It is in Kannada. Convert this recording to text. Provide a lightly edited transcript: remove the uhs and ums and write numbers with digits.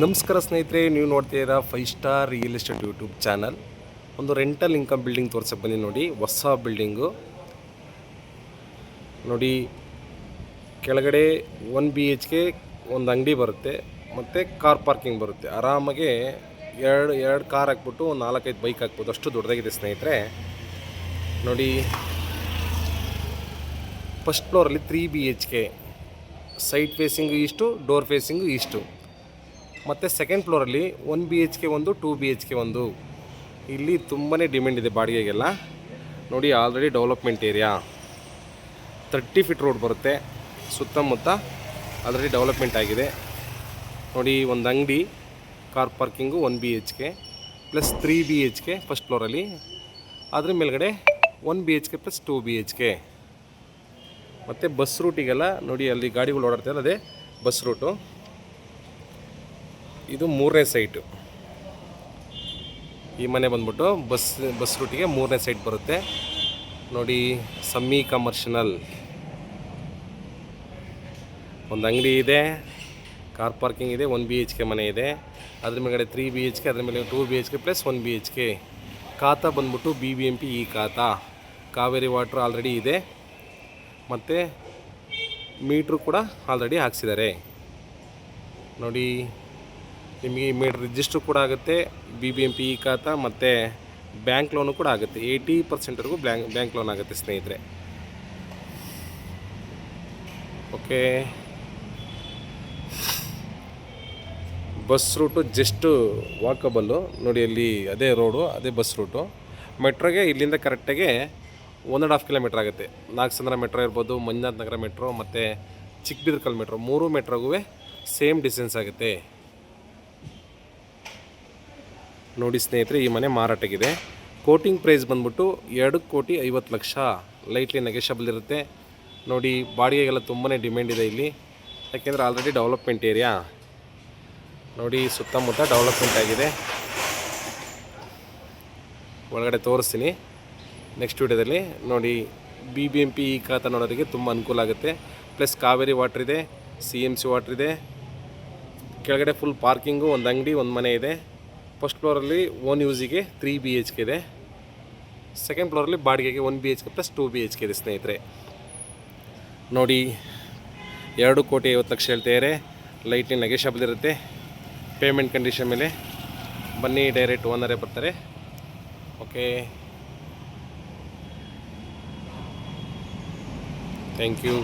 ನಮಸ್ಕಾರ ಸ್ನೇಹಿತರೆ, ನೀವು ನೋಡ್ತಿದ್ದೀರಾ 5 star real estate YouTube channel. ಒಂದು ರೆಂಟಲ್ ಇನ್ಕಮ್ ಬಿಲ್ಡಿಂಗ್ ತೋರ್ಸಕ್ಕೆ ಬಂದಿ ನೋಡಿ. ಹೊಸ ಬಿಲ್ಡಿಂಗು ನೋಡಿ. ಕೆಳಗಡೆ 1 BHK ಒಂದು ಅಂಗಡಿ ಬರುತ್ತೆ, ಮತ್ತು ಕಾರ್ ಪಾರ್ಕಿಂಗ್ ಬರುತ್ತೆ. ಆರಾಮಾಗಿ ಎರಡು ಕಾರ್ ಹಾಕ್ಬಿಟ್ಟು ಒಂದು 4-5 ಬೈಕ್ ಹಾಕ್ಬೋದು, ಅಷ್ಟು ದೊಡ್ಡದಾಗಿದೆ ಸ್ನೇಹಿತರೆ. ನೋಡಿ, ಫಸ್ಟ್ ಫ್ಲೋರಲ್ಲಿ 3 BHK, ಸೈಡ್ ಫೇಸಿಂಗು ಇಷ್ಟು, ಡೋರ್ ಫೇಸಿಂಗು ಇಷ್ಟು. ಮತ್ತು ಸೆಕೆಂಡ್ ಫ್ಲೋರಲ್ಲಿ 1 BHK ಒಂದು, 2 BHK ಒಂದು. ಇಲ್ಲಿ ತುಂಬಾ ಡಿಮ್ಯಾಂಡ್ ಇದೆ ಬಾಡಿಗೆಗೆಲ್ಲ. ನೋಡಿ, already development area, 30 feet road ಬರುತ್ತೆ ಸುತ್ತಮುತ್ತ. ಆಲ್ರೆಡಿ ಡೆವಲಪ್ಮೆಂಟ್ ಆಗಿದೆ. ನೋಡಿ, ಒಂದು ಅಂಗಡಿ, car parking 1 BHK plus 3 BHK first ಫ್ಲೋರಲ್ಲಿ. ಅದ್ರ ಮೇಲ್ಗಡೆ 1 BHK ಪ್ಲಸ್ 2 BHK. ಮತ್ತು ಬಸ್ ರೂಟಿಗೆಲ್ಲ ನೋಡಿ, ಅಲ್ಲಿ ಗಾಡಿಗಳು ಓಡಾಡ್ತಾಯಿಲ್ಲ, ಅದೇ ಬಸ್ ರೂಟು. ಇದು 3ನೇ ಸೈಟು. ಈ ಮನೆ ಬಂದ್ಬಿಟ್ಟು ಬಸ್ ರೂಟಿಗೆ 3ನೇ ಸೈಟ್ ಬರುತ್ತೆ. ನೋಡಿ, ಸಮ್ಮಿ ಕಮರ್ಷಿಯಲ್ ಒಂದು ಅಂಗಡಿ ಇದೆ, ಕಾರ್ ಪಾರ್ಕಿಂಗ್ ಇದೆ, 1 BHK ಮನೆ ಇದೆ. ಅದ್ರ ಮೇಲ್ಗಡೆ 3 BHK, ಅದ್ರ ಮೇಲೆ 2 BHK ಪ್ಲಸ್ 1 BHK. ಖಾತಾ ಬಂದ್ಬಿಟ್ಟು BBMP ಈ ಖಾತಾ. ಕಾವೇರಿ ವಾಟ್ರ್ ಆಲ್ರೆಡಿ ಇದೆ, ಮತ್ತು ಮೀಟ್ರು ಕೂಡ ಆಲ್ರೆಡಿ ಹಾಕ್ಸಿದ್ದಾರೆ. ನೋಡಿ, ನಿಮಗೆ ಮೀಟ್ರ್ ರಿಜಿಸ್ಟ್ರು ಕೂಡ ಆಗುತ್ತೆ, BBMP ಈ ಖಾತಾ, ಮತ್ತು ಬ್ಯಾಂಕ್ ಲೋನು ಕೂಡ ಆಗುತ್ತೆ. 80%ವರೆಗೂ ಬ್ಯಾಂಕ್ ಲೋನ್ ಆಗುತ್ತೆ ಸ್ನೇಹಿತರೆ. Okay, bus route just walkable. ನೋಡಿ, ಅಲ್ಲಿ ಅದೇ ರೋಡು, ಅದೇ ಬಸ್ ರೂಟು. ಮೆಟ್ರೋಗೆ ಇಲ್ಲಿಂದ ಕರೆಕ್ಟಾಗಿ 1.5 ಕಿಲೋಮೀಟ್ರ್ ಆಗುತ್ತೆ. ನಾಗಸಂದ್ರ ಮೆಟ್ರೋ ಇರ್ಬೋದು, ಮಂಜುನಾಥ ನಗರ ಮೆಟ್ರೋ, ಮತ್ತು ಚಿಕ್ಕಬಿದರ್ಕಲ್ ಮೆಟ್ರೋ, 3 ಮೆಟ್ರೋಗೂ ಸೇಮ್ ಡಿಸ್ಟೆನ್ಸ್ ಆಗುತ್ತೆ. ನೋಡಿ ಸ್ನೇಹಿತರೆ, ಈ ಮನೆ ಮಾರಾಟಕ್ಕಿದೆ. ಕೋಟಿಂಗ್ ಪ್ರೈಸ್ ಬಂದ್ಬಿಟ್ಟು 2,50,00,000. ಲೈಟ್ಲಿ ನೆಗೆಷಬಲ್ ಇರುತ್ತೆ. ನೋಡಿ, ಬಾಡಿಗೆಗೆಲ್ಲ ತುಂಬಾ ಡಿಮ್ಯಾಂಡ್ ಇದೆ ಇಲ್ಲಿ, ಯಾಕೆಂದರೆ ಆಲ್ರೆಡಿ ಡೆವಲಪ್ಮೆಂಟ್ ಏರಿಯಾ. ನೋಡಿ, ಸುತ್ತಮುತ್ತ ಡೆವಲಪ್ಮೆಂಟ್ ಆಗಿದೆ. ಒಳಗಡೆ ತೋರಿಸ್ತೀನಿ ನೆಕ್ಸ್ಟ್ ವೀಡಿಯೋದಲ್ಲಿ. ನೋಡಿ, BBMP ಈ ಖಾತಾ ನೋಡೋದಕ್ಕೆ ತುಂಬ ಅನುಕೂಲ ಆಗುತ್ತೆ. ಪ್ಲಸ್ ಕಾವೇರಿ ವಾಟ್ರ್ ಇದೆ, CMC ವಾಟ್ರ್ ಇದೆ. ಕೆಳಗಡೆ ಫುಲ್ ಪಾರ್ಕಿಂಗು, ಒಂದು ಅಂಗಡಿ, ಒಂದು ಮನೆ ಇದೆ. ಫಸ್ಟ್ ಫ್ಲೋರಲ್ಲಿ ಓನ್ ಯೂಸಿಗೆ 3 BHK ಇದೆ. ಸೆಕೆಂಡ್ ಫ್ಲೋರಲ್ಲಿ ಬಾಡಿಗೆಗೆ 1 BHK ಪ್ಲಸ್ 2 BHK ಇದೆ ಸ್ನೇಹಿತರೆ. ನೋಡಿ, 2,50,00,000 ಹೇಳ್ತಾರೆ. ಲೈಟ್ಲಿ ನೆಗೆಷಬಲ್ ಇರುತ್ತೆ. ಪೇಮೆಂಟ್ ಕಂಡೀಷನ್ ಮೇಲೆ ಬನ್ನಿ, ಡೈರೆಕ್ಟ್ ಓನರೇ ಬರ್ತಾರೆ. Okay, thank you.